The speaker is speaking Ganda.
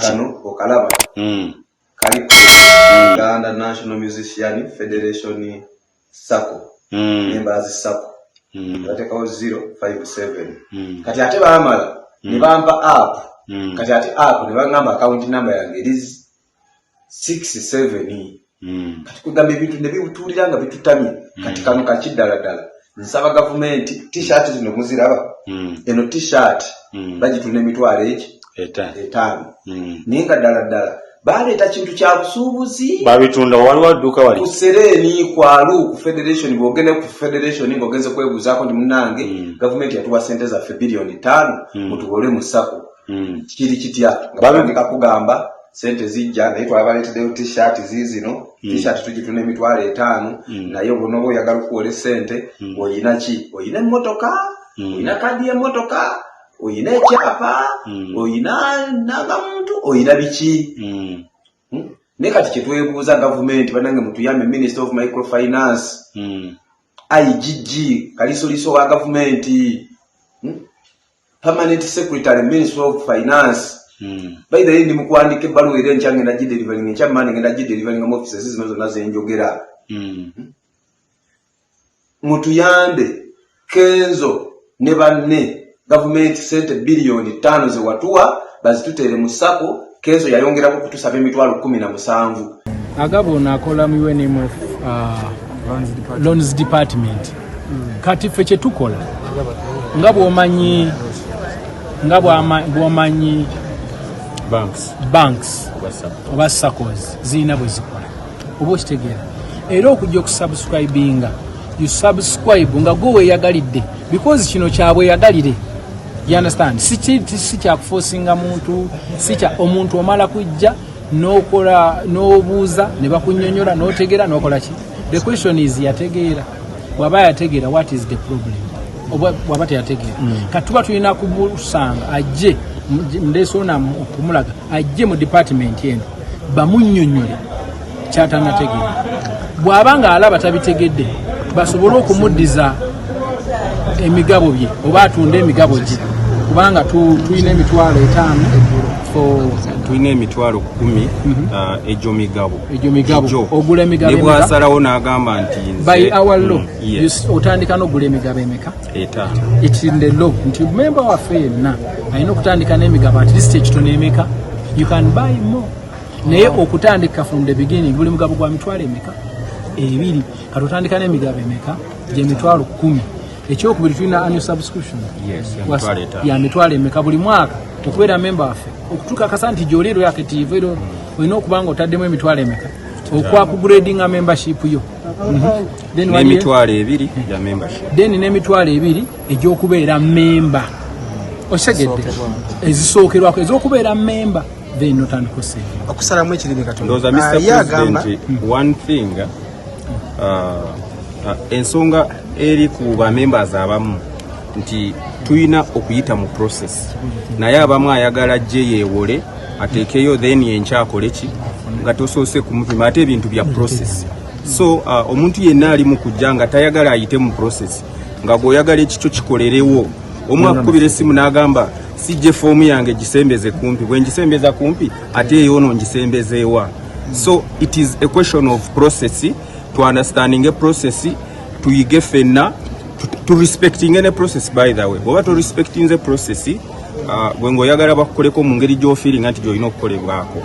kano okalaba kali Uganda National Musician Federation Sacco members Sacco batekawo 057 kati ate baamala ne bampa app kati ate app ne bangamba account number yange is 67 kati kugambe bintu ne bibutulira nga bitutamye kati kano kakiddala nsaba government t-shirt zino muziraba eno t-shirt bagitune emitwalo eki etano ninga ddala baleeta kintu kya busuubuzi babitunda waliwo adduuka wali kusereni kwalu ku federation bogene ku federation ngogenze kwebuzaako ndi munange government yatuwa sente za bilioni 5 mutubole mu Sacco kiri kitya nga kugamba sente zijja naye twabaleeteddeyo t-shirt zizino t-shirt tugituna emitwalo 5 naye obonobo oyagala okuwola sente oyina ki oyina emmotoka oyina kadi y'emmotoka oyina ekyapa oyina nagamuntu oyina biki ne kati kyetwebuuza government banange mutuyambe Minister of Microfinance IGG kalisoliso wa government Permanent Secretary Minister of Finance by the way ndi mukwandika ebbaluwa era enkyange nagidelivering enkyamani ngenda gidelivering mu offices zino zonna zenjogera mutuyambe Kenzo ne banne government sente bilioni 5 ze watuwa bazitutere mu Sacco Kenzo yayongerako kutusaba emitwalo 17 agabo nakola mu UNMF loans department kati fe kye tukola nga bwomanyi banks oba Saccos zina bwe zikola oba okitegeera era okujja okusubscribinga you subscribe nga gwe yagalidde because kino kyabwe yagalire. You understand? Si kya kuforcinga muntu, si kya omuntu omala kujja nokola nobuuza ne bakunnyonnyola notegeera nokola ki. The question is yategeera. Bwaba yategeera what is the problem? Bwaba teyategeera. Katuba tulina kubusanga ajje ndesona okumulaga ajje mu department eno bamunnyonnyole kyatanategeera. Bwabanga alaba tabitegedde basobole okumuddiza emigabo bye oba atunda emigabo gye kubanga tulina emitwalo 5 tulina emitwalo 10 ejo migabo ogula emigabo ne bwasalawo n'agamba nti by our law otandika n'ogula emigabo emeka it's in the law nti member waffe yenna alina okutandika n'emigabo at least ekitono emeka you can buy more naye okutandika from the beginning buli mugabo gwa mitwalo emeka ebiri katotandika n'emigabo emeka gye mitwalo 10 ekyokubiri tulina annual subscription ya mitwalo emeka buli mwaka okubeera member waffe okutuuka kasanti gy'oli reactive ero olina okubanga otaddemu emitwalo emeka okwakugradinga membership yo n'emitwalo 2 ya membership then n'emitwalo 2 egy'okubeera member osegedde ezisookerwako ez'okubeera member then notandika oseva okusalamu ekirime katonda ndoza Mr. President one thing ensonga eri ku ba members abamu nti tuyina okuyita mu process naye abamu ayagala gye yeewole ateekeyo then yenkyakole ki nga tosoose kumupima ate ebintu bya process so omuntu yenna ali mu kujja nga tayagala ayite mu process nga gweoyagala ekikyo kikolerewo omu akukubira essimu n'agamba sijje foomu yange gisembeze kumpi bwe ngisembeza kumpi ate eyoono ngisembezeewa so it is a question of process to understanding a process tuyige fenna to respecting any process by the way bwoba to respecting the process gwe ng'oyagala bakukoleko mu ngeri gy'ofiiringa nti gy'olina okukolebwako